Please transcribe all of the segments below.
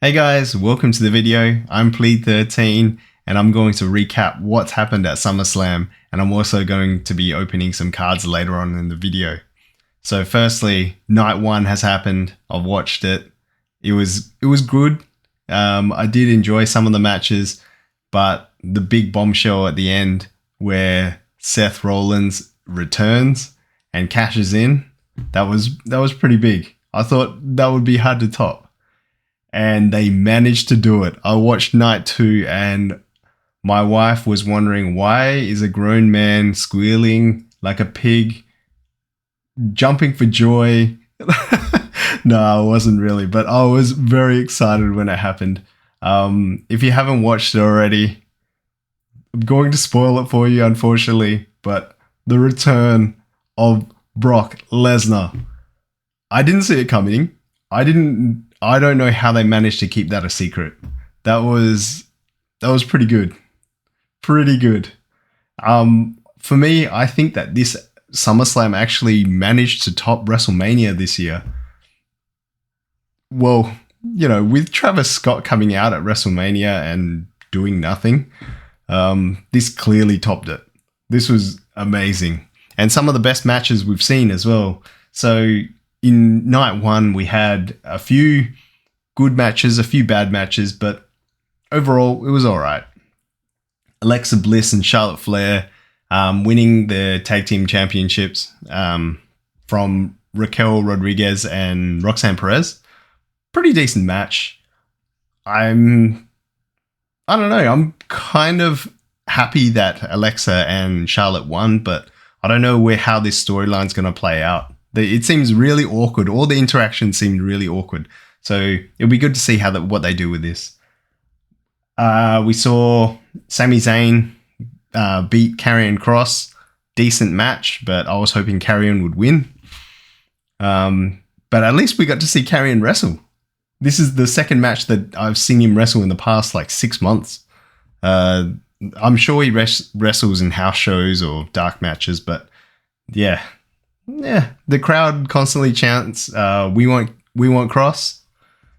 Hey guys, welcome to the video. I'm Plead13 and I'm going to recap what's happened at SummerSlam, and I'm also going to be opening some cards later on in the video. So firstly, night one has happened. I've watched it. It was good. I did enjoy some of the matches, but the big bombshell at the end where Seth Rollins returns and cashes in, that was pretty big. I thought that would be hard to top. And they managed to do it. I watched night two and my wife was wondering, why is a grown man squealing like a pig, jumping for joy? No, I wasn't really, but I was very excited when it happened. If you haven't watched it already, I'm going to spoil it for you, unfortunately, but the return of Brock Lesnar. I didn't see it coming. I don't know how they managed to keep that a secret. That was pretty good. Pretty good. For me, I think that this SummerSlam actually managed to top WrestleMania this year. Well, you know, with Travis Scott coming out at WrestleMania and doing nothing, this clearly topped it. This was amazing. And some of the best matches we've seen as well. So in night one, we had a few good matches, a few bad matches, but overall, it was all right. Alexa Bliss and Charlotte Flair winning the tag team championships from Raquel Rodriguez and Roxanne Perez. Pretty decent match. I don't know. I'm kind of happy that Alexa and Charlotte won, but I don't know how this storyline's going to play out. It seems really awkward. All the interactions seemed really awkward. So it'll be good to see what they do with this. We saw Sami Zayn beat Karrion Kross. Decent match, but I was hoping Karrion would win. But at least we got to see Karrion wrestle. This is the second match that I've seen him wrestle in the past 6 months. I'm sure he wrestles in house shows or dark matches, but yeah, the crowd constantly chants, "We want Kross."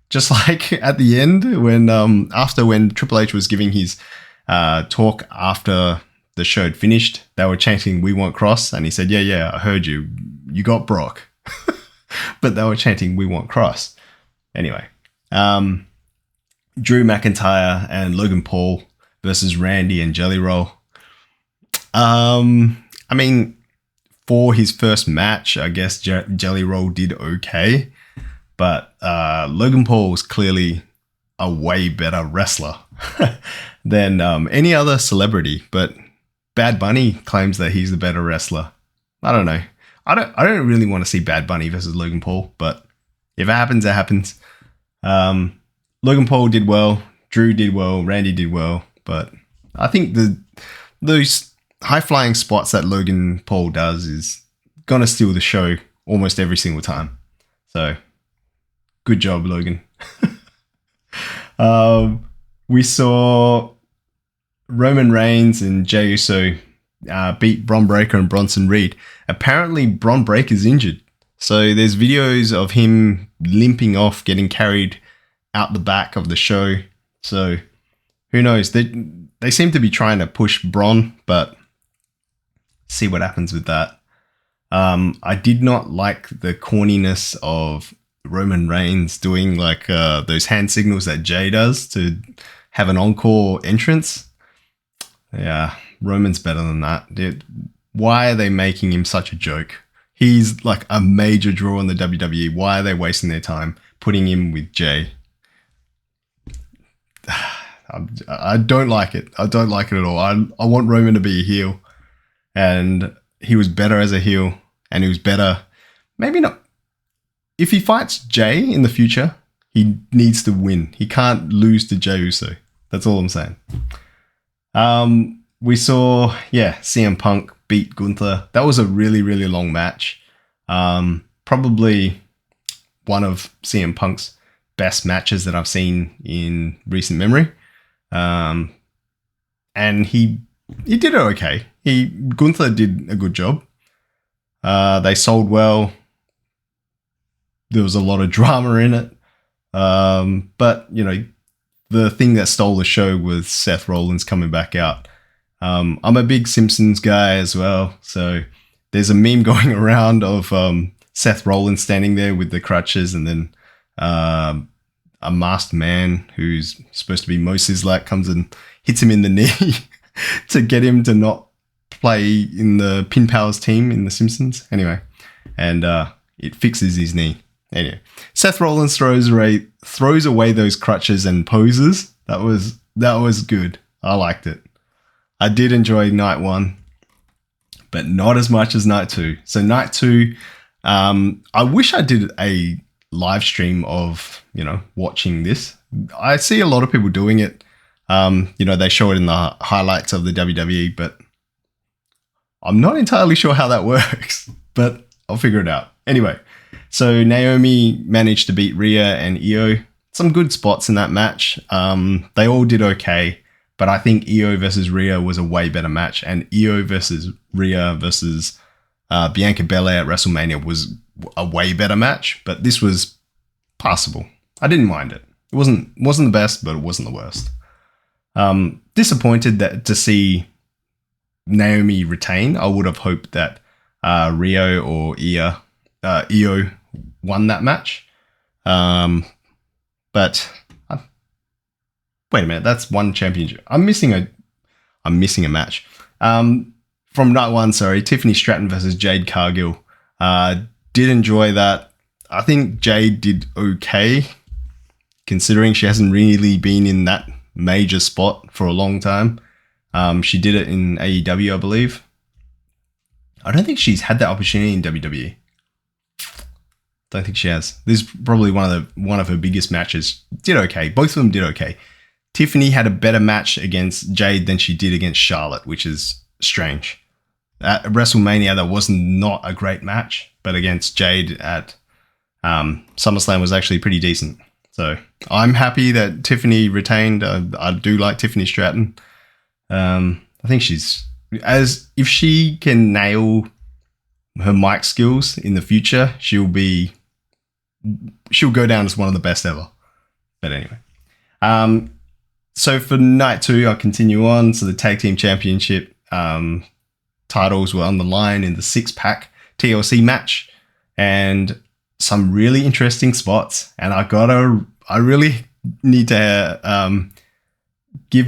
Just like at the end when Triple H was giving his talk after the show had finished, they were chanting, "We want Kross," and he said, "Yeah, I heard you. You got Brock," but they were chanting, "We want Kross." Anyway, Drew McIntyre and Logan Paul versus Randy and Jelly Roll. I mean, for his first match, I guess Jelly Roll did okay, but Logan Paul was clearly a way better wrestler than any other celebrity. But Bad Bunny claims that he's the better wrestler. I don't know. I don't really want to see Bad Bunny versus Logan Paul, but if it happens, it happens. Logan Paul did well, Drew did well, Randy did well, but I think those high-flying spots that Logan Paul does is gonna steal the show almost every single time. So, good job, Logan. We saw Roman Reigns and Jey Uso beat Bron Breakker and Bronson Reed. Apparently, Bron Breakker's injured. So there's videos of him limping off, getting carried out the back of the show. So who knows? They seem to be trying to push Bron, but see what happens with that. I did not like the corniness of Roman Reigns doing those hand signals that Jey does to have an encore entrance. Yeah, Roman's better than that. Dude, why are they making him such a joke? He's like a major draw in the WWE. Why are they wasting their time putting him with Jey? I don't like it. I don't like it at all. I want Roman to be a heel. And he was better as a heel. And he was better. Maybe not. If he fights Jey in the future, he needs to win. He can't lose to Jey Uso. That's all I'm saying. We saw, CM Punk beat Gunther. That was a really, really long match. Probably one of CM Punk's best matches that I've seen in recent memory. And he did it okay. Gunther did a good job. They sold well. There was a lot of drama in it. But, you know, the thing that stole the show was Seth Rollins coming back out. I'm a big Simpsons guy as well. So there's a meme going around of Seth Rollins standing there with the crutches, and then a masked man who's supposed to be Mo Sislak comes and hits him in the knee to get him to not play in the Pin Powers team in The Simpsons. Anyway, and it fixes his knee. Anyway, Seth Rollins throws away those crutches and poses. That was good. I liked it. I did enjoy night 1, but not as much as night 2. So night 2, I wish I did a live stream of, you know, watching this. I see a lot of people doing it. You know, they show it in the highlights of the WWE, but I'm not entirely sure how that works, but I'll figure it out. Anyway, so Naomi managed to beat Rhea and Io. Some good spots in that match. They all did okay, but I think Io versus Rhea was a way better match, and Io versus Rhea versus Bianca Belair at WrestleMania was a way better match, but this was passable. I didn't mind it. It wasn't the best, but it wasn't the worst. Disappointed that to see Naomi retain. I would have hoped that Rio or Io won that match. But wait a minute, that's one championship. I'm missing a match. From night 1, sorry, Tiffany Stratton versus Jade Cargill. Did enjoy that. I think Jade did okay, considering she hasn't really been in that major spot for a long time. She did it in AEW, I believe. I don't think she's had that opportunity in WWE. Don't think she has. This is probably one of her biggest matches. Did okay. Both of them did okay. Tiffany had a better match against Jade than she did against Charlotte, which is strange. At WrestleMania, that was not a great match, but against Jade at SummerSlam was actually pretty decent. So I'm happy that Tiffany retained. I do like Tiffany Stratton. I think if she can nail her mic skills in the future, she'll go down as one of the best ever. But anyway, so for night 2, I'll continue on. So the tag team championship titles were on the line in the 6-pack TLC match, and some really interesting spots. And I really need to give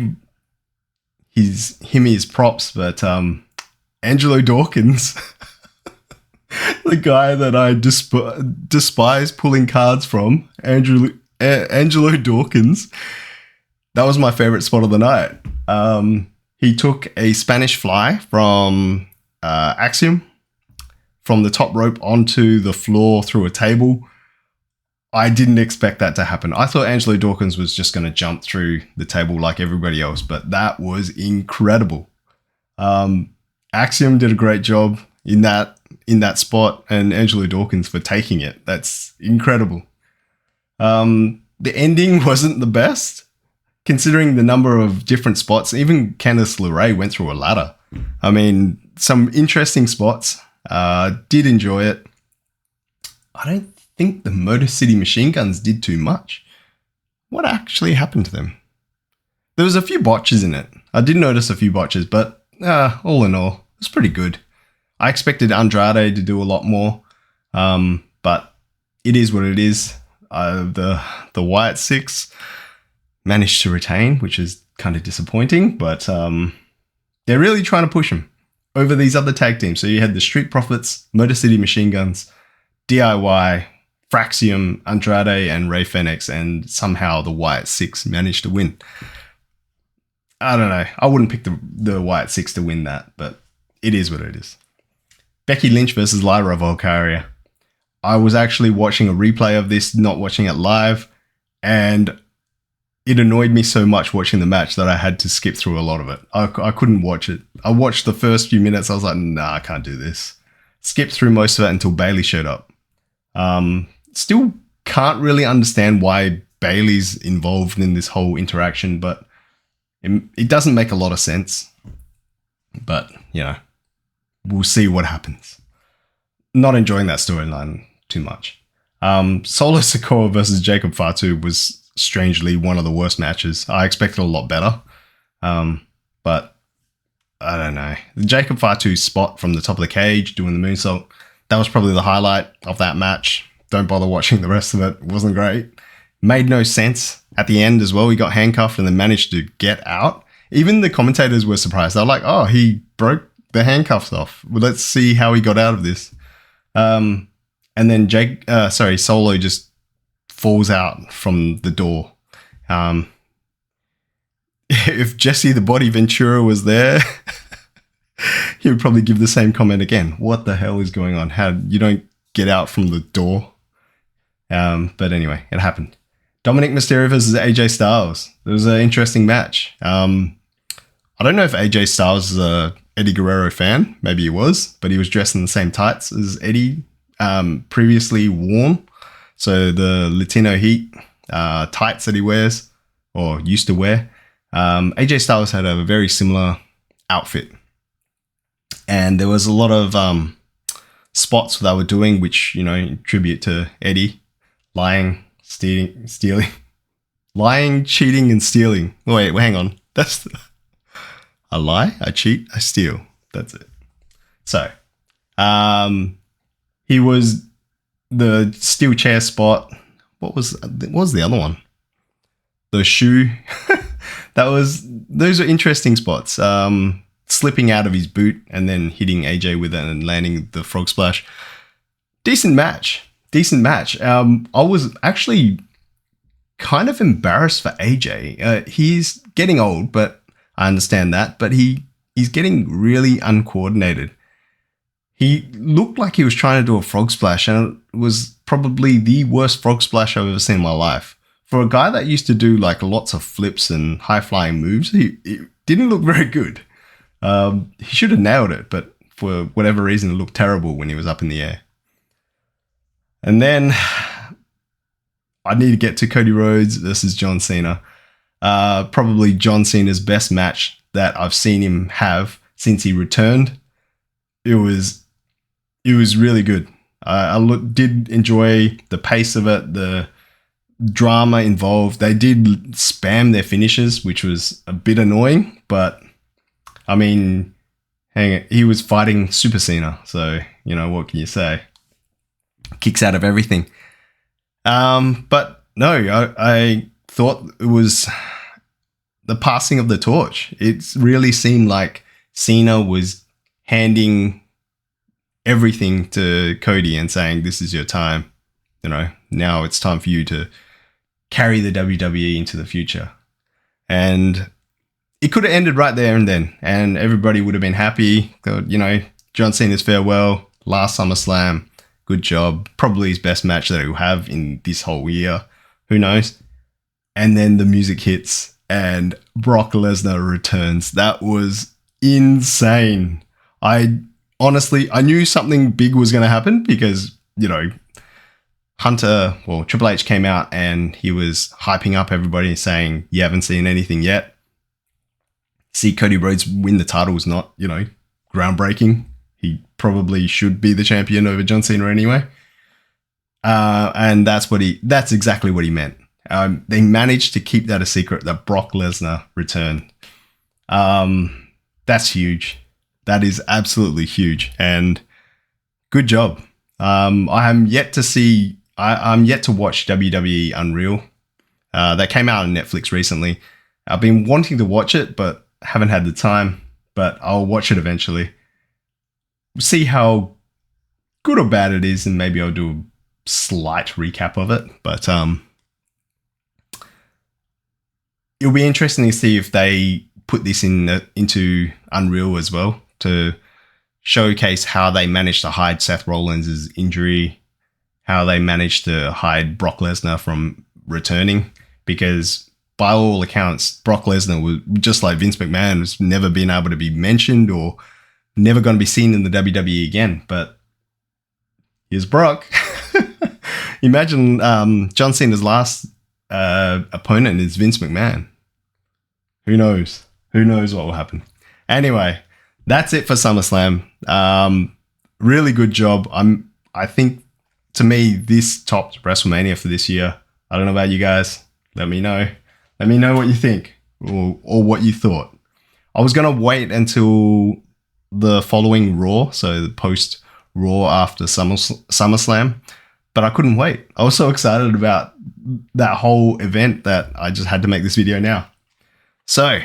him his props, but Angelo Dawkins, the guy that I despise pulling cards from, Angelo Dawkins, that was my favorite spot of the night. He took a Spanish fly from Axiom from the top rope onto the floor through a table. I didn't expect that to happen. I thought Angelo Dawkins was just going to jump through the table like everybody else, but that was incredible. Axiom did a great job in that spot, and Angelo Dawkins for taking it. That's incredible. The ending wasn't the best, considering the number of different spots. Even Candice LeRae went through a ladder. I mean, some interesting spots. Did enjoy it. I don't think the Motor City Machine Guns did too much. What actually happened to them? There was a few botches in it. I did notice a few botches, but all in all, it was pretty good. I expected Andrade to do a lot more, but it is what it is. The Wyatt Six managed to retain, which is kind of disappointing, but they're really trying to push him over these other tag teams. So you had the Street Profits, Motor City Machine Guns, DIY, Fraxium, Andrade, and Ray Fenix, and somehow the Wyatt Six managed to win. I don't know. I wouldn't pick the Wyatt Six to win that, but it is what it is. Becky Lynch versus Lyra Valkyria. I was actually watching a replay of this, not watching it live, and it annoyed me so much watching the match that I had to skip through a lot of it. I couldn't watch it. I watched the first few minutes. I was like, nah, I can't do this. Skipped through most of it until Bayley showed up. Still can't really understand why Bayley's involved in this whole interaction, but it doesn't make a lot of sense. But, you know, we'll see what happens. Not enjoying that storyline too much. Solo Sikoa versus Jacob Fatu was strangely one of the worst matches. I expected a lot better. But I don't know. The Jacob Fatu spot from the top of the cage doing the moonsault, that was probably the highlight of that match. Don't bother watching the rest of it. It wasn't great. Made no sense at the end as well. He got handcuffed and then managed to get out. Even the commentators were surprised. They were like, oh, he broke the handcuffs off. Well, let's see how he got out of this. And then Solo just falls out from the door. If Jesse the Body Ventura was there, he would probably give the same comment again. What the hell is going on? How you don't get out from the door? But anyway, it happened. Dominic Mysterio versus AJ Styles. It was an interesting match. I don't know if AJ Styles is a Eddie Guerrero fan. Maybe he was, but he was dressed in the same tights as Eddie previously worn. So the Latino Heat tights that he wears or used to wear. AJ Styles had a very similar outfit. And there was a lot of spots that they were doing, which, in tribute to Eddie. Lying, stealing. Lying, cheating, and stealing. Wait, hang on. That's I lie, I cheat, I steal. That's it. So, he was the steel chair spot. What was the other one? The shoe. Those are interesting spots. Slipping out of his boot and then hitting AJ with it and landing the frog splash. Decent match. I was actually kind of embarrassed for AJ. He's getting old, but I understand that. But he's getting really uncoordinated. He looked like he was trying to do a frog splash, and it was probably the worst frog splash I've ever seen in my life. For a guy that used to do like lots of flips and high-flying moves, he didn't look very good. He should have nailed it, but for whatever reason, it looked terrible when he was up in the air. And then I need to get to Cody Rhodes versus John Cena. Probably John Cena's best match that I've seen him have since he returned. It was really good. I did enjoy the pace of it, the drama involved. They did spam their finishes, which was a bit annoying, but I mean, he was fighting Super Cena, so what can you say? Kicks out of everything. But no, I thought it was the passing of the torch. It really seemed like Cena was handing everything to Cody and saying, this is your time. Now it's time for you to carry the WWE into the future. And it could have ended right there and then, and everybody would have been happy. John Cena's farewell, last SummerSlam, good job. Probably his best match that he'll have in this whole year. Who knows? And then the music hits and Brock Lesnar returns. That was insane. I knew something big was going to happen because, Triple H came out and he was hyping up everybody saying, you haven't seen anything yet. See Cody Rhodes win the title is not, groundbreaking. He probably should be the champion over John Cena anyway. And that's exactly what he meant. They managed to keep that a secret that Brock Lesnar returned. That's huge. That is absolutely huge. And good job. I'm yet to watch WWE Unreal. That came out on Netflix recently. I've been wanting to watch it, but haven't had the time. But I'll watch it eventually. See how good or bad it is, and maybe I'll do a slight recap of it. But it'll be interesting to see if they put this into Unreal as well to showcase how they managed to hide Seth Rollins' injury, how they managed to hide Brock Lesnar from returning, because by all accounts, Brock Lesnar was just like Vince McMahon, was never been able to be mentioned or never going to be seen in the WWE again. But here's Brock. Imagine John Cena's last opponent is Vince McMahon. Who knows? Who knows what will happen? Anyway, that's it for SummerSlam. Really good job. I think to me, this topped WrestleMania for this year. I don't know about you guys. Let me know. Let me know what you think or what you thought. I was going to wait until the following Raw, so the post-Raw after SummerSlam, but I couldn't wait. I was so excited about that whole event that I just had to make this video now. So,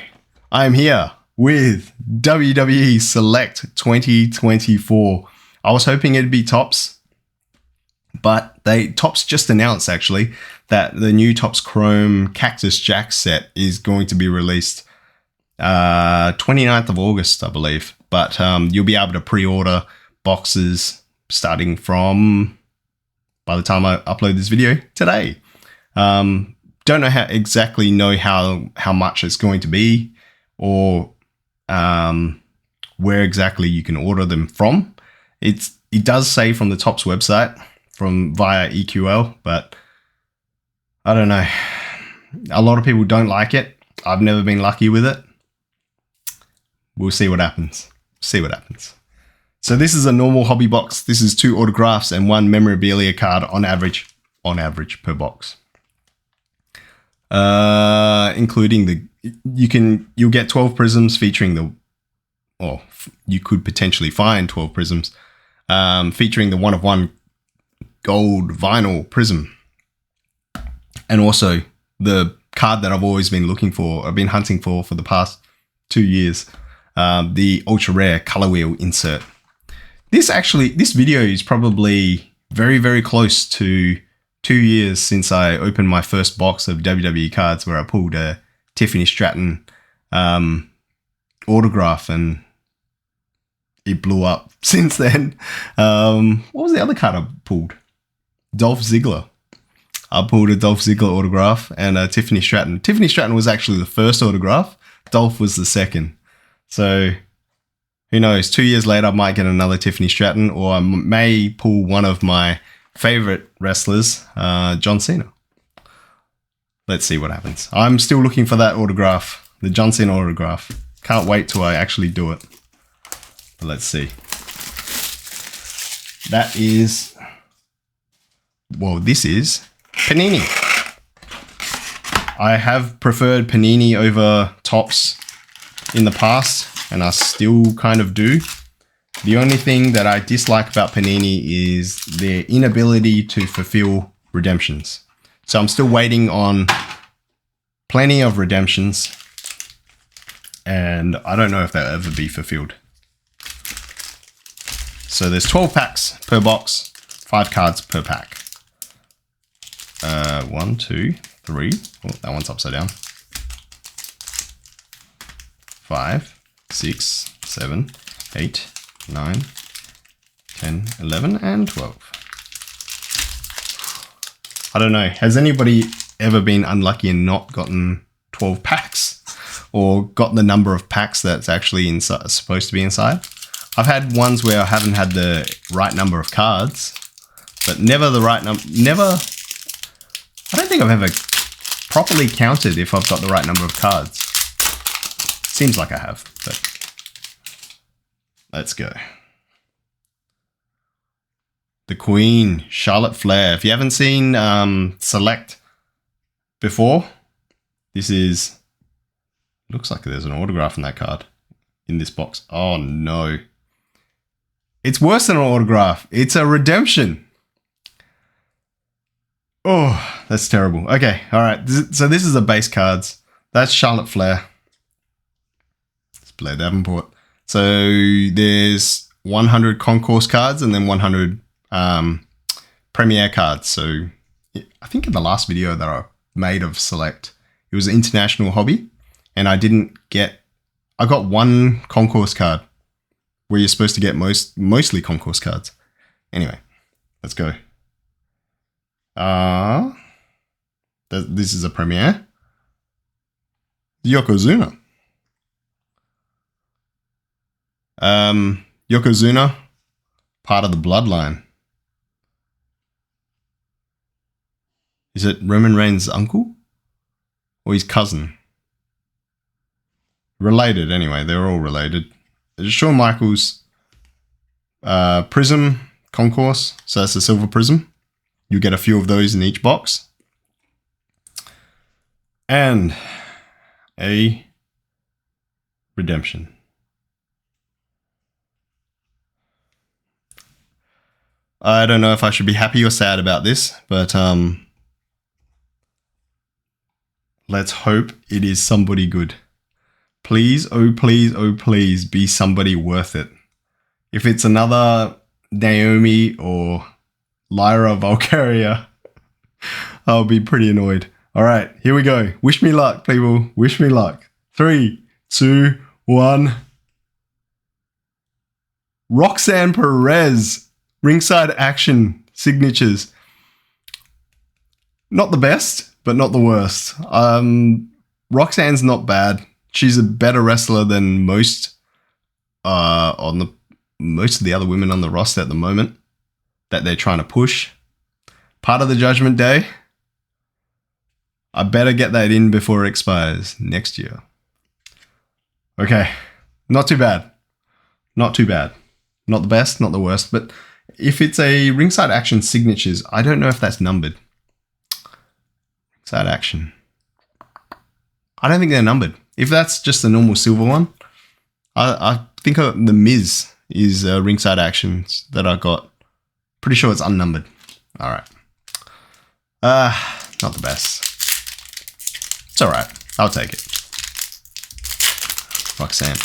I'm here with WWE Select 2024. I was hoping it'd be Topps, but Topps just announced actually that the new Topps Chrome Cactus Jack set is going to be released 29th of August, I believe. But you'll be able to pre-order boxes starting from, by the time I upload this video, today. Don't know exactly how much it's going to be, or where exactly you can order them from. It does say from the Topps website, via EQL, but I don't know. A lot of people don't like it. I've never been lucky with it. We'll see what happens. See what happens. So this is a normal hobby box. This is 2 autographs and 1 memorabilia card on average per box. Including you'll get 12 prisms featuring you could potentially find 12 prisms featuring the 1-of-1 gold vinyl prism. And also the card that I've always been looking for, I've been hunting for the past 2 years, the ultra rare color wheel insert. This video is probably very, very close to 2 years since I opened my first box of WWE cards, where I pulled a Tiffany Stratton autograph, and it blew up since then. What was the other card I pulled? Dolph Ziggler. I pulled a Dolph Ziggler autograph and a Tiffany Stratton. Tiffany Stratton was actually the first autograph. Dolph was the second. So who knows? 2 years later, I might get another Tiffany Stratton, or I may pull one of my favorite wrestlers, John Cena. Let's see what happens. I'm still looking for that autograph, the John Cena autograph. Can't wait till I actually do it. But let's see. This is Panini. I have preferred Panini over Topps in the past, and I still kind of do. The only thing that I dislike about Panini is their inability to fulfill redemptions. So I'm still waiting on plenty of redemptions, and I don't know if they'll ever be fulfilled. So there's 12 packs per box, 5 cards per pack. 1, 2, 3. Oh, that one's upside down. 5, 6, 7, 8, 9, 10, 11, and 12. I don't know. Has anybody ever been unlucky and not gotten 12 packs, or got the number of packs that's actually supposed to be inside? I've had ones where I haven't had the right number of cards, but never the right number. I don't think I've ever properly counted if I've got the right number of cards. Seems like I have, but let's go. The Queen, Charlotte Flair. If you haven't seen Select before, looks like there's an autograph in that card, in this box. Oh no. It's worse than an autograph. It's a redemption. Oh, that's terrible. Okay, all right. So this is the base cards. That's Charlotte Flair. It's Blair Davenport. So there's 100 concourse cards and then 100 premier cards. So I think in the last video that I made of Select, it was an international hobby, and I got 1 concourse card, where you're supposed to get mostly concourse cards. Anyway, let's go. This is a premiere. Yokozuna. Yokozuna, part of the bloodline. Is it Roman Reigns' uncle? Or his cousin? Related, anyway. They're all related. There's Shawn Michaels, Prism Concourse. So that's a silver prism. You get a few of those in each box. And a redemption. I don't know if I should be happy or sad about this, but let's hope it is somebody good. Please, oh please be somebody worth it. If it's another Naomi or Lyra Valkyria, I'll be pretty annoyed. All right, here we go. Wish me luck, people. Wish me luck. 3, 2, 1. Roxanne Perez. Ringside action signatures. Not the best, but not the worst. Roxanne's not bad. She's a better wrestler than most of the other women on the roster at the moment that they're trying to push. Part of the Judgment Day. I better get that in before it expires next year. Okay, not too bad. Not too bad. Not the best, not the worst, but if it's a ringside action signatures, I don't know if that's numbered. Ringside action. I don't think they're numbered. If that's just a normal silver one, I think the Miz is ringside actions that I got. Pretty sure it's unnumbered. All right. Not the best. It's all right. I'll take it. Roxanne.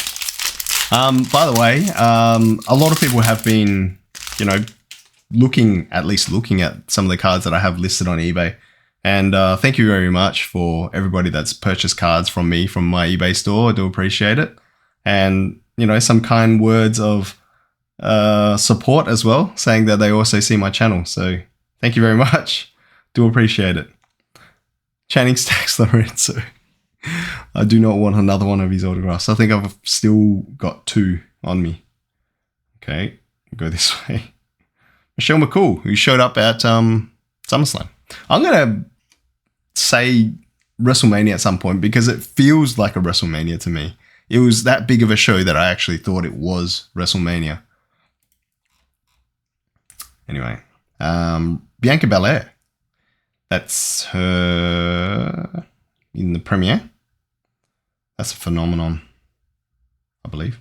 By the way, a lot of people have been, looking at some of the cards that I have listed on eBay. And thank you very much for everybody that's purchased cards from me from my eBay store. I do appreciate it. And, some kind words of support as well, saying that they also see my channel. So thank you very much. Do appreciate it. Channing Stacks Lorenzo. I do not want another one of his autographs. I think I've still got 2 on me. Okay, we'll go this way. Michelle McCool, who showed up at SummerSlam. I'm going to say WrestleMania at some point because it feels like a WrestleMania to me. It was that big of a show that I actually thought it was WrestleMania. Anyway, Bianca Belair. That's her in the premiere. That's a phenomenon, I believe.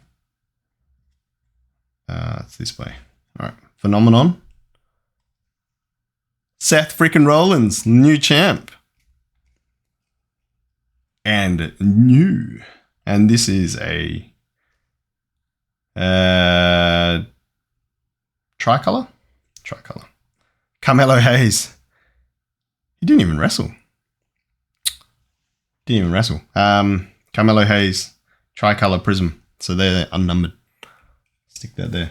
It's this way. All right, phenomenon. Seth freaking Rollins, new champ. And new. And this is a tricolor? Tricolor. Carmelo Hayes. He didn't even wrestle. Carmelo Hayes, tricolor prism. So they're unnumbered. Stick that there.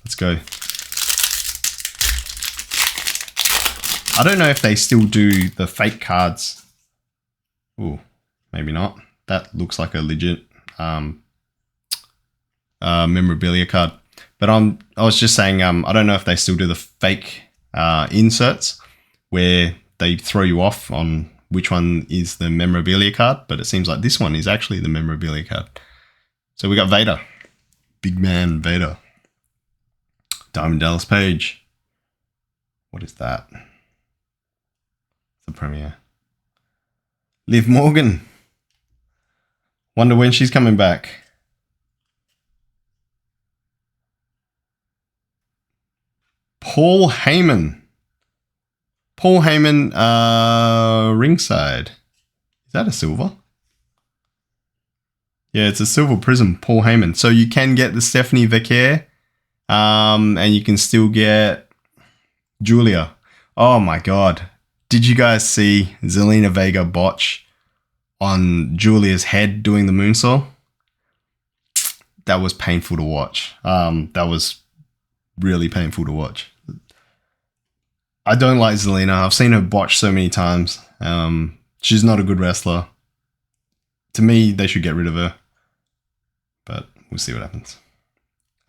Let's go. I don't know if they still do the fake cards. Ooh, maybe not. That looks like a legit memorabilia card. But I was just saying, I don't know if they still do the fake inserts where they throw you off on which one is the memorabilia card, but it seems like this one is actually the memorabilia card. So we got Vader. Big man Vader. Diamond Dallas Page. What is that? The premiere. Liv Morgan. Wonder when she's coming back. Paul Heyman. Paul Heyman, ringside. Is that a silver? Yeah, it's a silver prism, Paul Heyman. So you can get the Stephanie Vaquer, and you can still get Julia. Oh my God. Did you guys see Zelina Vega botch on Julia's head doing the moonsault? That was painful to watch. That was really painful to watch. I don't like Zelina. I've seen her botch so many times. She's not a good wrestler. To me, they should get rid of her. But we'll see what happens.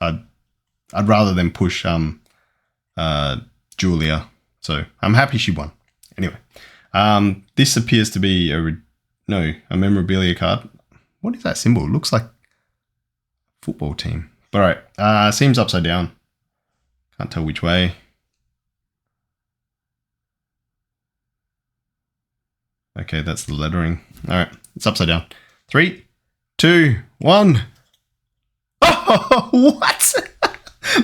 I'd rather than push Julia. So I'm happy she won. Anyway, this appears to be a memorabilia card. What is that symbol? It looks like a football team. But all right, seems upside down. Can't tell which way. Okay, that's the lettering. All right, it's upside down. 3, 2, 1. Oh, what?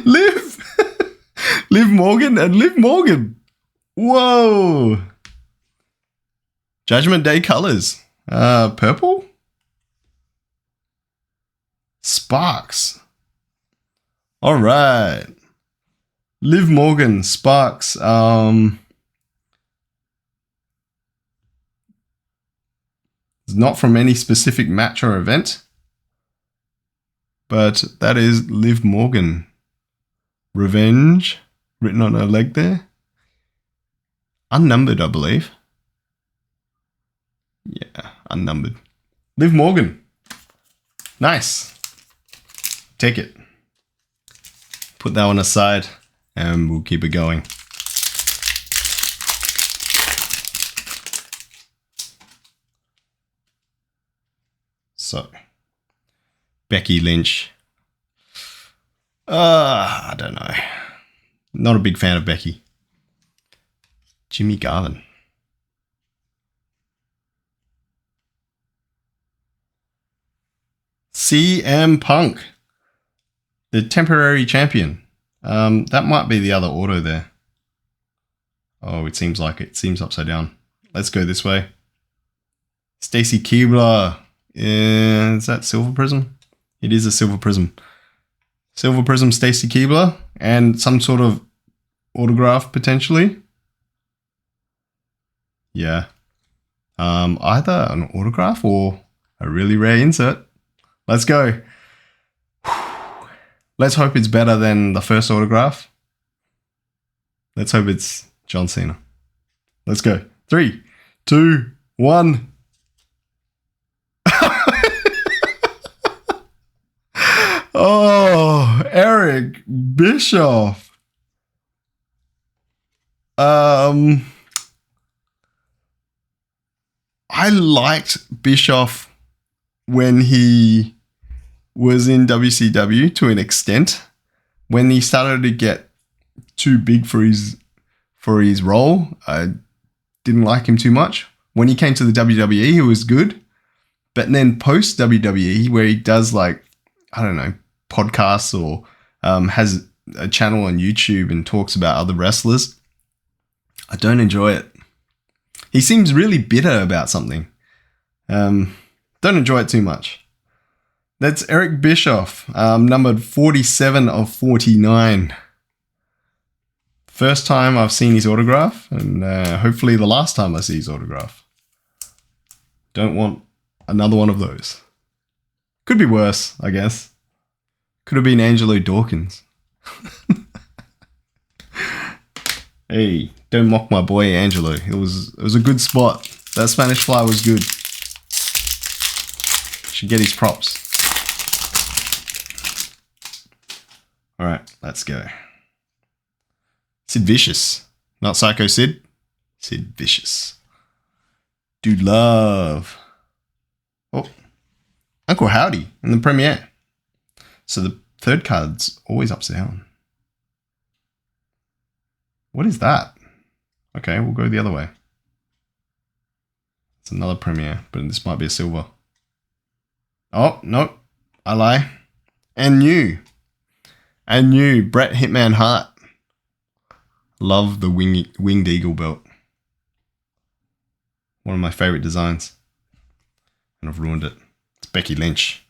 Liv! Liv Morgan and Liv Morgan. Whoa. Judgment Day colors. Purple? Sparks. All right. Liv Morgan, Sparks. Not from any specific match or event, but that is Liv Morgan. Revenge, written on her leg there. Unnumbered, I believe. Yeah, unnumbered. Liv Morgan. Nice. Take it. Put that one aside and we'll keep it going. So, Becky Lynch. I don't know. Not a big fan of Becky. Jimmy Garvin. CM Punk. The temporary champion. That might be the other auto there. Oh, it seems like it. Seems upside down. Let's go this way. Stacy Keibler. Is that Silver Prism? It is a Silver Prism. Silver Prism Stacy Keibler. And some sort of autograph potentially. Yeah. Either an autograph or a really rare insert. Let's go. Let's hope it's better than the first autograph. Let's hope it's John Cena. Let's go. 3, 2, 1. Oh, Eric Bischoff. I liked Bischoff when he was in WCW to an extent. When he started to get too big for his role, I didn't like him too much. When he came to the WWE, he was good. But then post WWE, where he does like, I don't know, podcasts or has a channel on YouTube and talks about other wrestlers, I don't enjoy it. He seems really bitter about something. Don't enjoy it too much. That's Eric Bischoff, numbered 47 of 49. First time I've seen his autograph, and hopefully the last time I see his autograph. Don't want another one of those. Could be worse, I guess. Could have been Angelo Dawkins. Hey, don't mock my boy Angelo. It was a good spot. That Spanish Fly was good. Should get his props. All right, let's go. Sid Vicious. Not Psycho Sid. Sid Vicious. Dude Love. Oh, Uncle Howdy in the premiere. So the third card's always upside down. What is that? Okay, we'll go the other way. It's another premiere, but this might be a silver. Oh, no. I lie. And new. Bret Hitman Hart. Love the winged eagle belt. One of my favorite designs. And I've ruined it. It's Becky Lynch.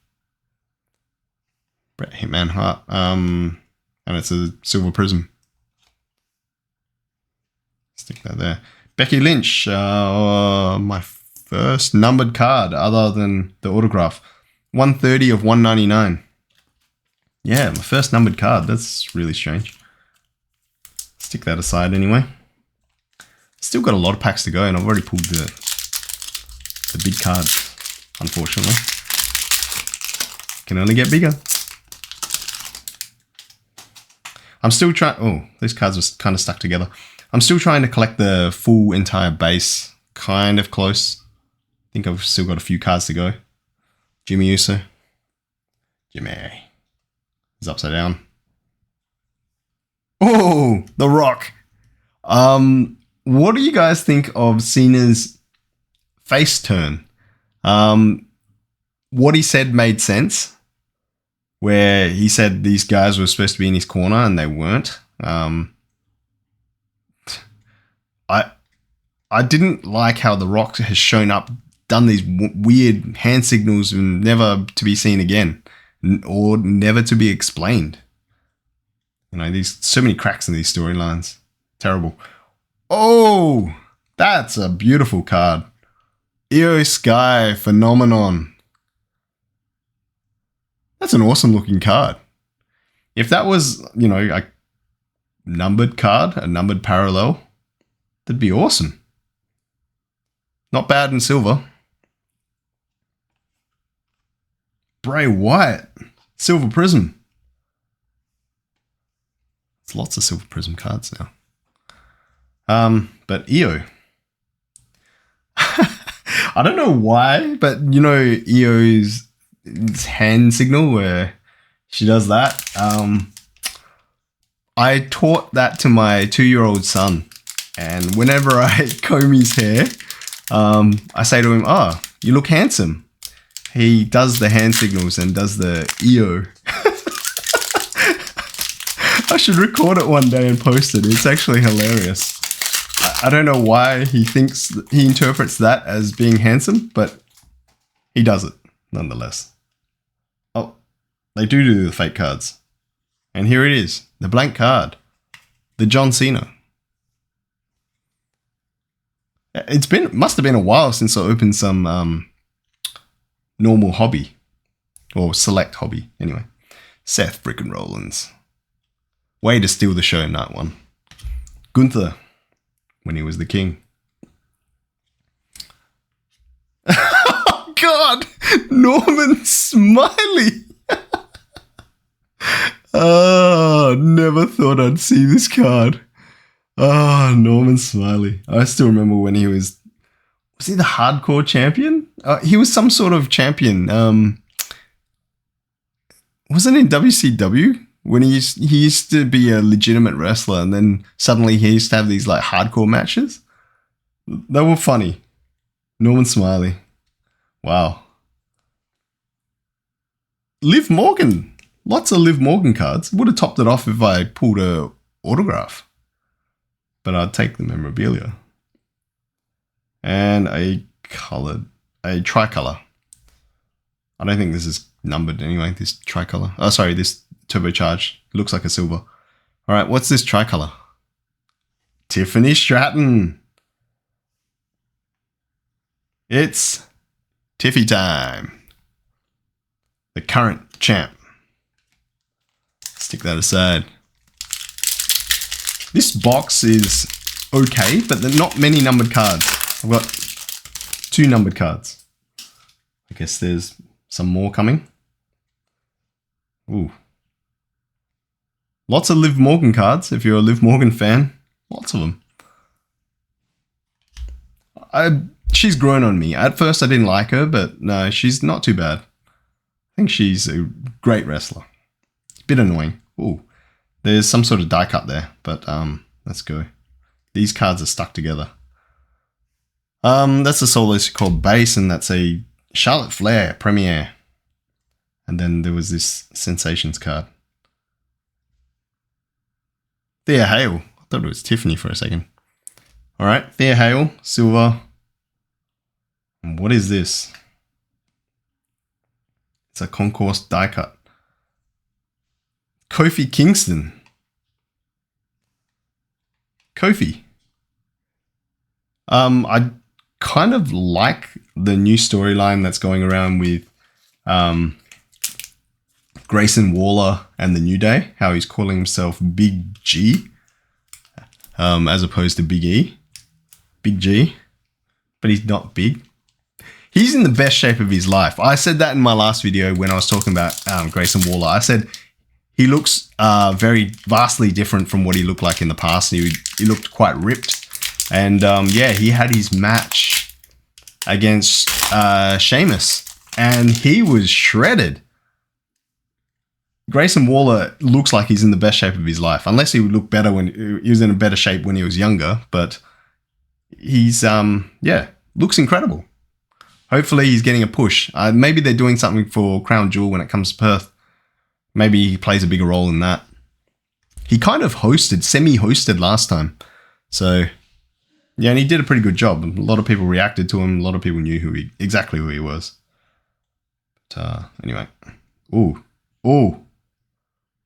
Bret Hitman Hart. And it's a silver prism. Stick that there. Becky Lynch. My first numbered card other than the autograph. 130 of 199. Yeah, my first numbered card. That's really strange. Stick that aside anyway. Still got a lot of packs to go, and I've already pulled the big cards, unfortunately. Can only get bigger. I'm still trying... Oh, these cards are kind of stuck together. I'm still trying to collect the full entire base. Kind of close. I think I've still got a few cards to go. Jimmy Uso. Jimmy. He's upside down. Oh, The Rock. What do you guys think of Cena's face turn. What he said made sense, where he said these guys were supposed to be in his corner and they weren't. I didn't like how The Rock has shown up, done these weird hand signals and never to be seen again, or never to be explained. You know, there's so many cracks in these storylines. Terrible. Oh, that's a beautiful card. Io Sky Phenomenon. That's an awesome looking card. If that was, you know, a numbered card, a numbered parallel, that'd be awesome. Not bad in silver. Bray Wyatt. Silver Prism. There's lots of Silver Prism cards now. But Io. I don't know why, but you know Io's hand signal where she does that. I taught that to my 2-year-old son. And whenever I comb his hair, I say to him, "Oh, you look handsome." He does the hand signals and does the EO. I should record it one day and post it. It's actually hilarious. I don't know why he interprets that as being handsome, but he does it nonetheless. Oh, they do the fake cards. And here it is, the blank card, the John Cena. Must have been a while since I opened some normal hobby or select hobby. Anyway, Seth frickin' Rollins. Way to steal the show in that one. Gunther, when he was the king. Oh God, Norman Smiley. Oh, never thought I'd see this card. Oh, Norman Smiley. I still remember when he was he the hardcore champion? He was some sort of champion. Wasn't it in WCW? When he used to be a legitimate wrestler and then suddenly he used to have these like hardcore matches. They were funny. Norman Smiley. Wow. Liv Morgan. Lots of Liv Morgan cards. Would have topped it off if I pulled a autograph. But I'd take the memorabilia. And a tricolor. I don't think this is numbered anyway, this tricolor. Oh, sorry, this turbocharged. Looks like a silver. All right, what's this tricolor? Tiffany Stratton. It's Tiffy time. The current champ. Stick that aside. This box is okay, but there are not many numbered cards. I've got 2 numbered cards. I guess there's some more coming. Ooh. Lots of Liv Morgan cards, if you're a Liv Morgan fan. Lots of them. She's grown on me. At first I didn't like her, but no, she's not too bad. I think she's a great wrestler. It's a bit annoying. Ooh. There's some sort of die cut there, but let's go. These cards are stuck together. That's a soloist called Base, and that's a Charlotte Flair premiere. And then there was this Sensations card. Thea Hale. I thought it was Tiffany for a second. All right, Thea Hale, silver. And what is this? It's a concourse die cut. Kofi Kingston. Kofi. I kind of like the new storyline that's going around with Grayson Waller and the New Day, how he's calling himself Big G, as opposed to Big E. Big G. But he's not big. He's in the best shape of his life. I said that in my last video when I was talking about Grayson Waller. I said he looks very vastly different from what he looked like in the past. He looked quite ripped. And yeah, he had his match against Sheamus. And he was shredded. Grayson Waller looks like he's in the best shape of his life. Unless he would look better when he was in a better shape when he was younger. But he's, yeah, looks incredible. Hopefully he's getting a push. Maybe they're doing something for Crown Jewel when it comes to Perth. Maybe he plays a bigger role in that. He kind of semi-hosted last time. So, yeah, and he did a pretty good job. A lot of people reacted to him. A lot of people knew exactly who he was. But anyway. Ooh.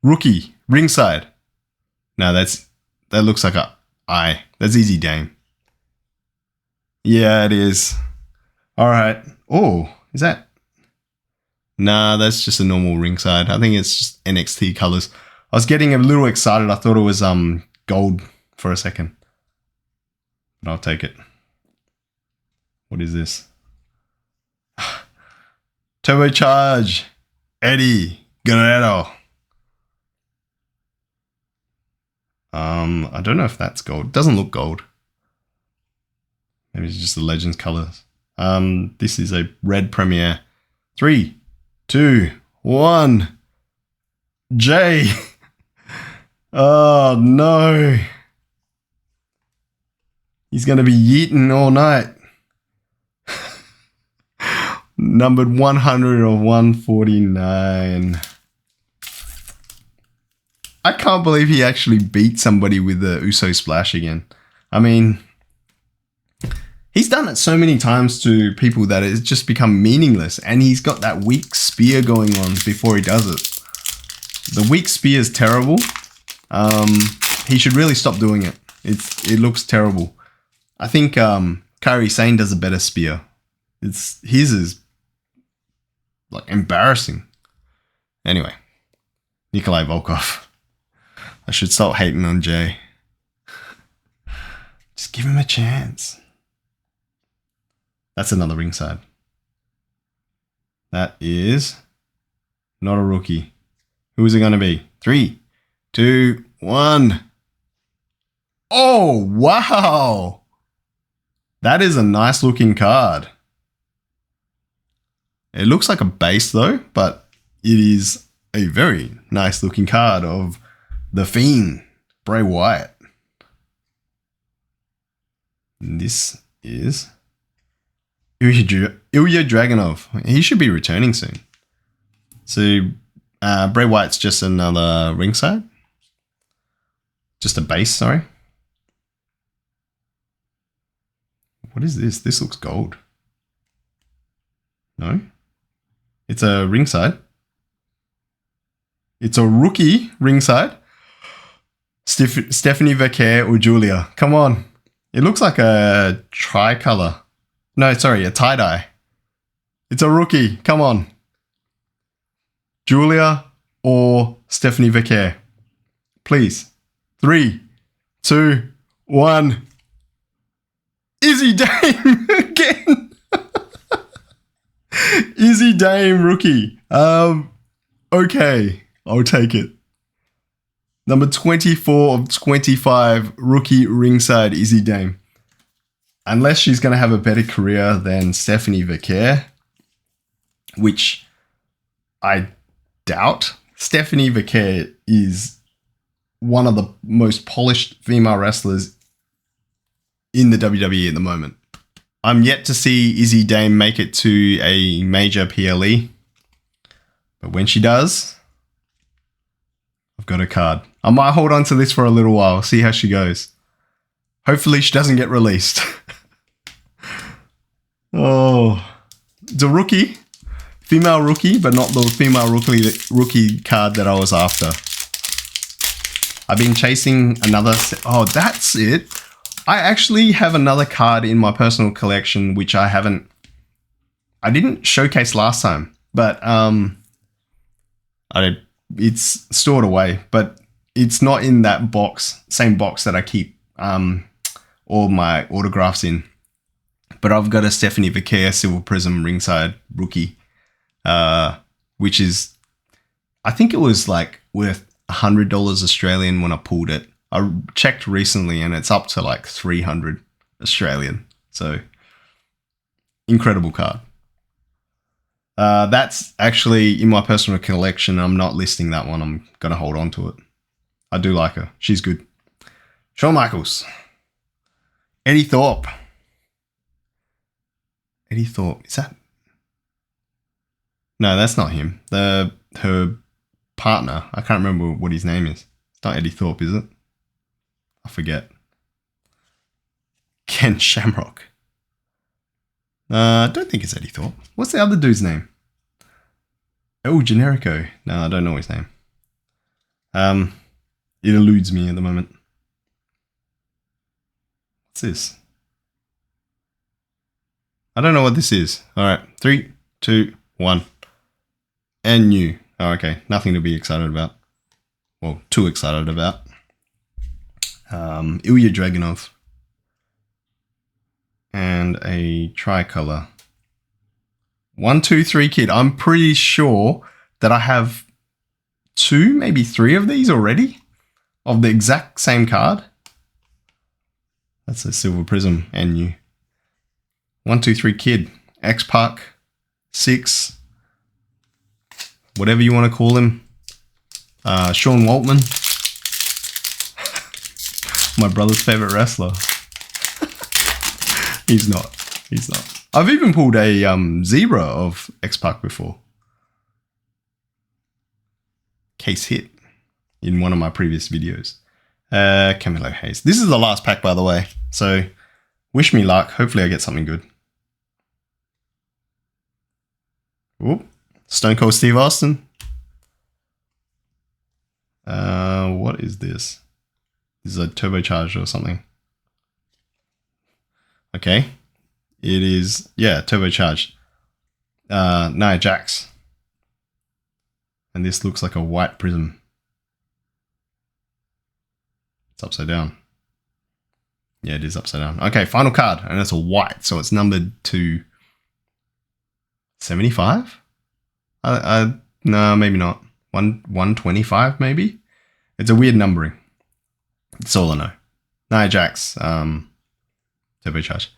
Rookie. Ringside. No, that looks like a eye. That's Easy Dame. Yeah, it is. All right. Oh, is that? Nah, that's just a normal ringside. I think it's just NXT colors. I was getting a little excited. I thought it was gold for a second. But I'll take it. What is this? Turbocharge. Eddie Guerrero. I don't know if that's gold. It doesn't look gold. Maybe it's just the Legends colors. This is a red premiere. 3, 2, 1. Jay. Oh no. He's going to be yeeting all night. Numbered 100 of 149. I can't believe he actually beat somebody with the Uso Splash again. I mean, he's done it so many times to people that it's just become meaningless. And he's got that weak spear going on before he does it. The weak spear is terrible. He should really stop doing it. It looks terrible. I think Kairi Sane does a better spear. His is like embarrassing. Anyway, Nikolai Volkov. I should stop hating on Jay. Just give him a chance. That's another ringside. That is not a rookie. Who is it going to be? 3, 2, 1. Oh, wow. That is a nice looking card. It looks like a base though, but it is a very nice looking card of The Fiend, Bray Wyatt. And this is Ilya Dragunov. He should be returning soon. So Bray Wyatt's just another ringside. Just a base, sorry. What is this? This looks gold. No? It's a ringside. It's a rookie ringside. Stephanie Vaquer or Julia. Come on. It looks like a tricolor. No, sorry, a tie-dye. It's a rookie. Come on. Julia or Stephanie Vaquer. Please. 3, 2, 1. Izzy Dame again. Izzy Dame rookie. Okay. I'll take it. Number 24 of 25 rookie ringside Izzy Dame. Unless she's going to have a better career than Stephanie Vaquer, which I doubt. Stephanie Vaquer is one of the most polished female wrestlers in the WWE at the moment. I'm yet to see Izzy Dame make it to a major PLE. But when she does, I've got a card. I might hold on to this for a little while, see how she goes. Hopefully she doesn't get released. Oh, it's a rookie. Female rookie, but not the female rookie card that I was after. I've been chasing another... Oh, that's it. I actually have another card in my personal collection, which I didn't showcase last time, but it's stored away, but it's not in that same box that I keep all my autographs in. But I've got a Stephanie Vaquer Silver Prism ringside rookie, which is, I think it was like worth $100 Australian when I pulled it. I checked recently and it's up to like 300 Australian. So incredible card. That's actually in my personal collection. I'm not listing that one. I'm going to hold on to it. I do like her. She's good. Shawn Michaels. Eddie Thorpe. Eddie Thorpe. Is that? No, that's not him. Her partner. I can't remember what his name is. It's not Eddie Thorpe, is it? I forget. Ken Shamrock. I don't think it's Eddie Thorpe. What's the other dude's name? El Generico. No, I don't know his name. It eludes me at the moment. What's this? I don't know what this is. All right, 3, 2, 1. And new. Oh, okay, nothing to be excited about. Well, too excited about. Ilya Dragunov. And a tricolor. 1, 2, 3 kid. I'm pretty sure that I have 2, maybe 3 of these already. Of the exact same card. That's a Silver Prism and new. 1, 2, 3 kid. X-Pac. 6. Whatever you want to call him. Sean Waltman. My brother's favorite wrestler. He's not. He's not. I've even pulled a zebra of X-Pac before. Case hit in one of my previous videos. Camilo Hayes. This is the last pack, by the way. So wish me luck. Hopefully I get something good. Whoop. Stone Cold Steve Austin. What is this? This is a turbocharged or something. Okay. It is, yeah, turbocharged. Nia Jax. And this looks like a white prism. It's upside down. Yeah, it is upside down. Okay, final card. And it's a white, so it's numbered to 75? No, maybe not. 125 maybe? It's a weird numbering. That's all I know. Nia Jax, turbocharged.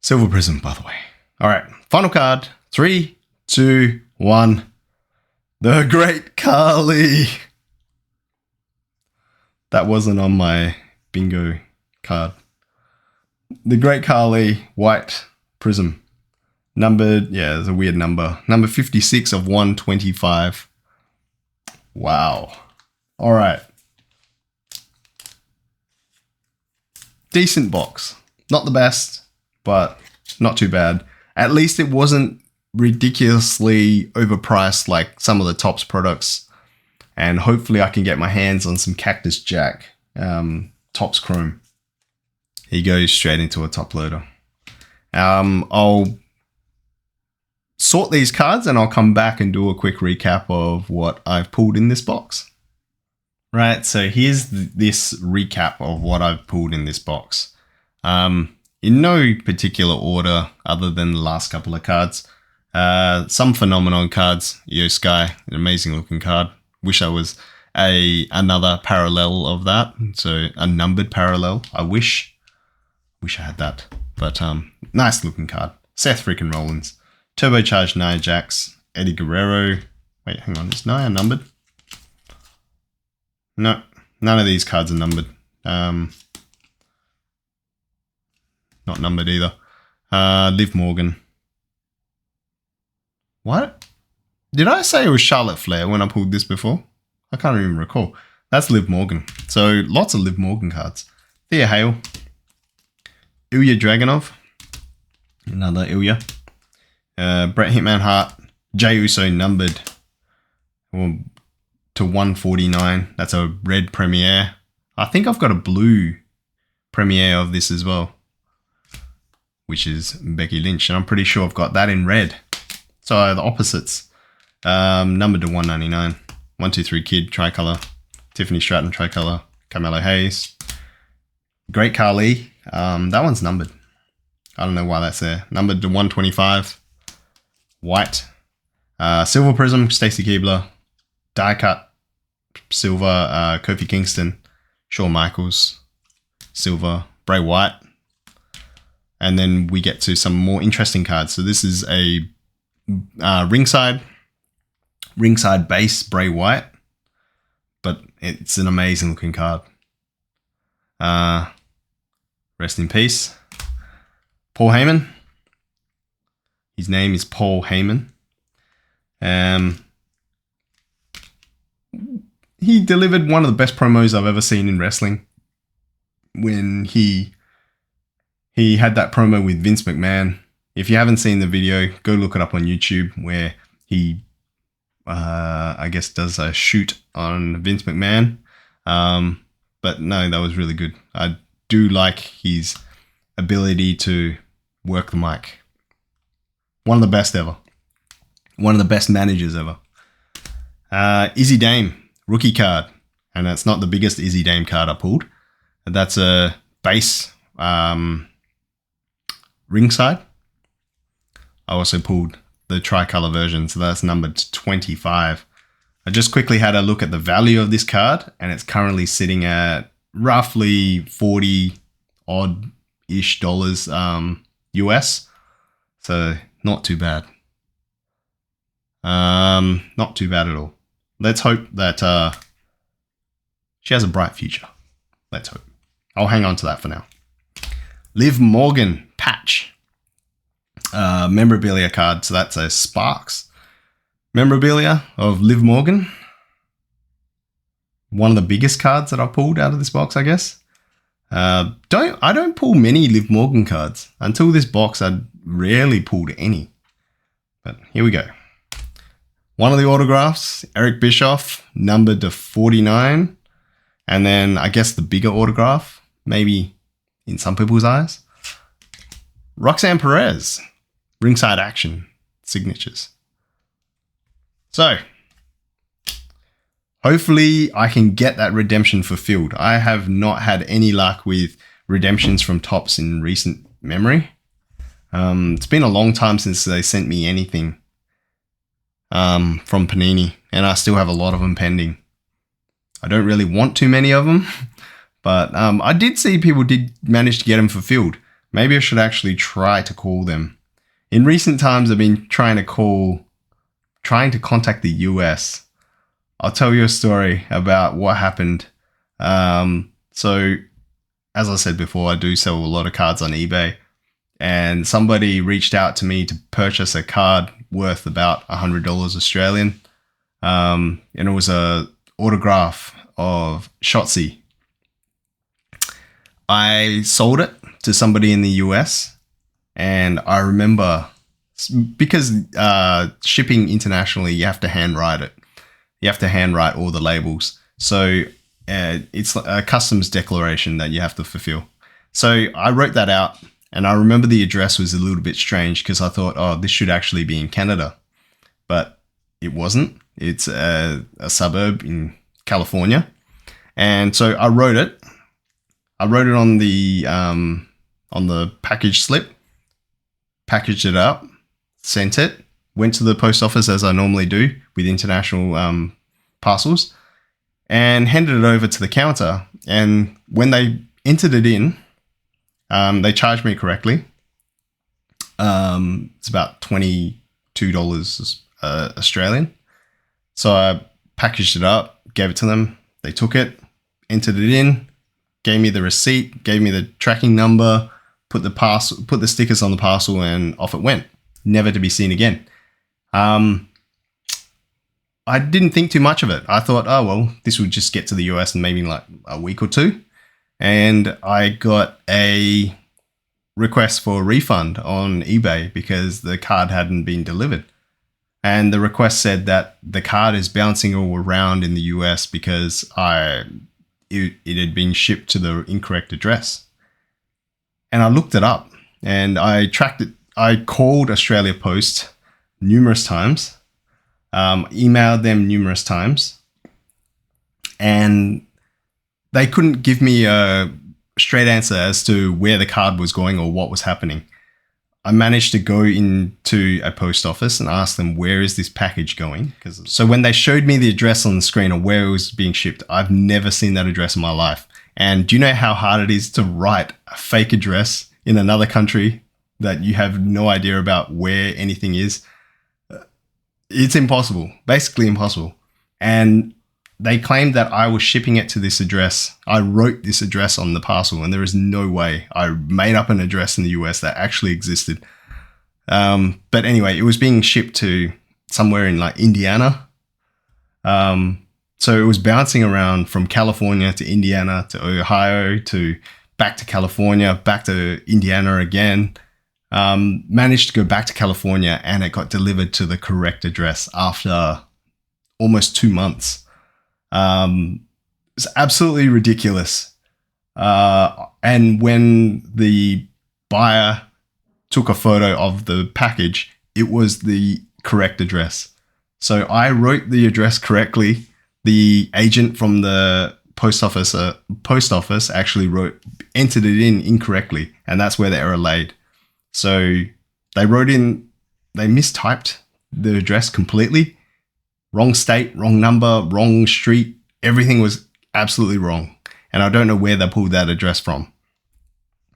Silver Prism, by the way. All right, final card. 3, 2, 1. The Great Khali. That wasn't on my bingo card. The Great Khali, white prism. Numbered, yeah, there's a weird number. Number 56 of 125. Wow. All right. Decent box. Not the best, but not too bad. At least it wasn't ridiculously overpriced like some of the Topps products. And hopefully I can get my hands on some Cactus Jack Topps Chrome. He goes straight into a top loader. I'll sort these cards and I'll come back and do a quick recap of what I've pulled in this box. Right, so here's this recap of what I've pulled in this box. In no particular order other than the last couple of cards. Some phenomenon cards. Io Sky, an amazing looking card. Wish I was another parallel of that. So a numbered parallel. I wish I had that. But nice looking card. Seth freaking Rollins. Turbocharged Nia Jax. Eddie Guerrero. Wait, hang on. Is Nia numbered? No, none of these cards are numbered. Not numbered either. Liv Morgan. What? Did I say it was Charlotte Flair when I pulled this before? I can't even recall. That's Liv Morgan. So lots of Liv Morgan cards. Thea Hale. Ilya Dragunov. Another Ilya. Bret Hitman Hart. Jey Uso numbered. Well, to 149. That's a red premiere. I think I've got a blue premiere of this as well, which is Becky Lynch, and I'm pretty sure I've got that in red. So the opposites. Numbered to 199. 1, 2, 3 Kid tricolor. Tiffany Stratton tricolor. Carmelo Hayes. Great Khali. That one's numbered. I don't know why that's there. Numbered to 125. White. Silver Prism. Stacy Keibler. Die cut. Silver. Kofi Kingston. Shawn Michaels. Silver. Bray Wyatt. And then we get to some more interesting cards. So this is a ringside base Bray Wyatt, but it's an amazing looking card. Rest in peace, Paul Heyman. His name is Paul Heyman. He delivered one of the best promos I've ever seen in wrestling when he had that promo with Vince McMahon. If you haven't seen the video, go look it up on YouTube, where he, I guess, does a shoot on Vince McMahon. But no, that was really good. I do like his ability to work the mic. One of the best ever. One of the best managers ever. Izzy Dame, rookie card. And that's not the biggest Izzy Dame card I pulled. That's a base ringside. I also pulled the tricolor version, so that's numbered 25. I just quickly had a look at the value of this card, and it's currently sitting at roughly 40 odd-ish dollars US. So not too bad. Not too bad at all. Let's hope that she has a bright future. Let's hope. I'll hang on to that for now. Liv Morgan patch. Memorabilia card. So that's a Sparks memorabilia of Liv Morgan. One of the biggest cards that I pulled out of this box, I guess. I don't pull many Liv Morgan cards. Until this box, I rarely pulled any. But here we go. One of the autographs, Eric Bischoff, numbered to 49. And then I guess the bigger autograph, maybe in some people's eyes, Roxanne Perez, ringside action, signatures. So, hopefully I can get that redemption fulfilled. I have not had any luck with redemptions from Topps in recent memory. It's been a long time since they sent me anything from Panini, and I still have a lot of them pending. I don't really want too many of them, but I did see people did manage to get them fulfilled. Maybe I should actually try to call them. In recent times, I've been trying to contact the US. I'll tell you a story about what happened. So, as I said before, I do sell a lot of cards on eBay, and somebody reached out to me to purchase a card worth about $100 Australian, and it was a autograph of Shotzi. I sold it to somebody in the US, and I remember, because shipping internationally, you have to handwrite it. You have to handwrite all the labels. So it's a customs declaration that you have to fulfill. So I wrote that out, and I remember the address was a little bit strange because I thought, oh, this should actually be in Canada. But it wasn't. It's a suburb in California. And so I wrote it. I wrote it on the package slip, packaged it up, sent it, went to the post office as I normally do with international parcels, and handed it over to the counter. And when they entered it in, they charged me correctly. It's about $22 Australian. So I packaged it up, gave it to them. They took it, entered it in, gave me the receipt, gave me the tracking number, put the stickers on the parcel, and off it went. Never to be seen again. I didn't think too much of it. I thought, oh, well, this would just get to the US in maybe like a week or two. And I got a request for a refund on eBay because the card hadn't been delivered. And the request said that the card is bouncing all around in the US because it had been shipped to the incorrect address. And I looked it up and I tracked it. I called Australia Post numerous times, emailed them numerous times, and they couldn't give me a straight answer as to where the card was going or what was happening. I managed to go into a post office and ask them, where is this package going? So when they showed me the address on the screen or where it was being shipped, I've never seen that address in my life. And do you know how hard it is to write a fake address in another country that you have no idea about where anything is? It's impossible, basically impossible. And they claimed that I was shipping it to this address. I wrote this address on the parcel, and there is no way. I made up an address in the US that actually existed. But anyway, it was being shipped to somewhere in like Indiana. So it was bouncing around from California to Indiana to Ohio to back to California, back to Indiana again. Managed to go back to California, and it got delivered to the correct address after almost 2 months. It's absolutely ridiculous. And when the buyer took a photo of the package, it was the correct address. So I wrote the address correctly. The agent from the post office actually entered it in incorrectly, and that's where the error laid. So they mistyped the address completely. Wrong state, wrong number, wrong street. Everything was absolutely wrong. And I don't know where they pulled that address from.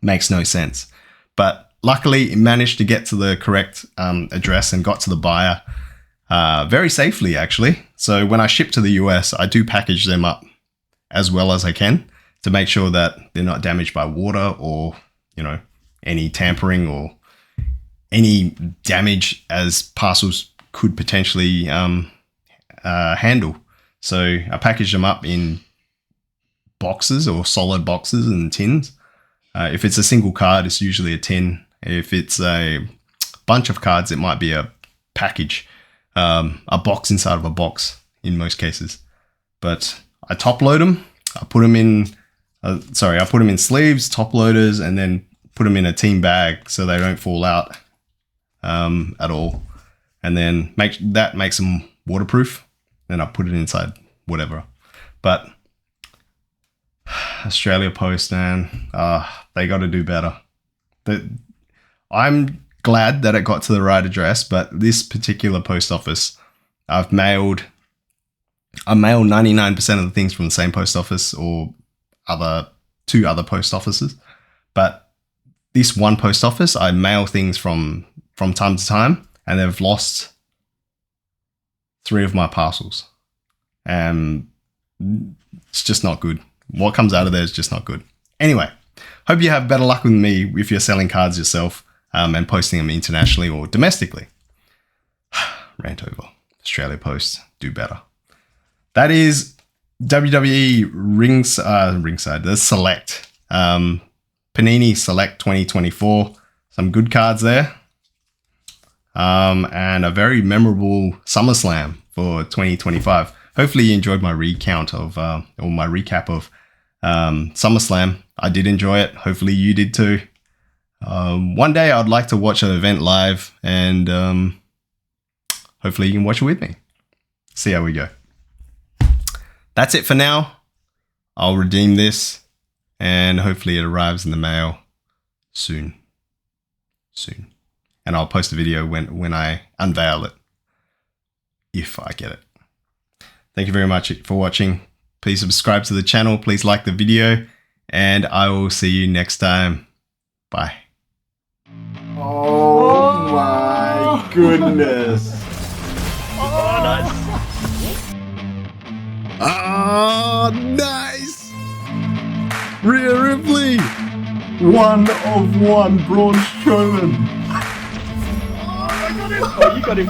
Makes no sense. But luckily, it managed to get to the correct address and got to the buyer very safely, actually. So when I ship to the US, I do package them up as well as I can to make sure that they're not damaged by water or, any tampering or any damage as parcels could potentially handle. So I package them up in boxes or solid boxes and tins. If it's a single card, it's usually a tin. If it's a bunch of cards, it might be a package, a box inside of a box in most cases. But I top load them. I put them in sleeves, top loaders, and then put them in a team bag so they don't fall out at all. And then makes them waterproof. Then I put it inside whatever. But Australia Post, man, they got to do better. I'm glad that it got to the right address, but this particular post office, I mailed 99% of the things from the same post office or two other post offices. But this one post office, I mail things from time to time, and they've lost 3 of my parcels. And it's just not good. What comes out of there is just not good. Anyway, hope you have better luck with me if you're selling cards yourself and posting them internationally or domestically. Rant over. Australia Post, do better. That is WWE Ringside, the Select. Panini Select 2024. Some good cards there. And a very memorable SummerSlam for 2025. Hopefully you enjoyed my recount of, or my recap of SummerSlam. I did enjoy it. Hopefully you did too. One day I'd like to watch an event live, and hopefully you can watch it with me. See how we go. That's it for now. I'll redeem this, and hopefully it arrives in the mail soon. And I'll post a video when I unveil it, if I get it. Thank you very much for watching. Please subscribe to the channel. Please like the video, and I will see you next time. Bye. Oh my goodness. Oh, nice. Oh, nice. Rhea Ripley. 1 of 1 Braun Strowman. Oh, I got him. Oh, you got him.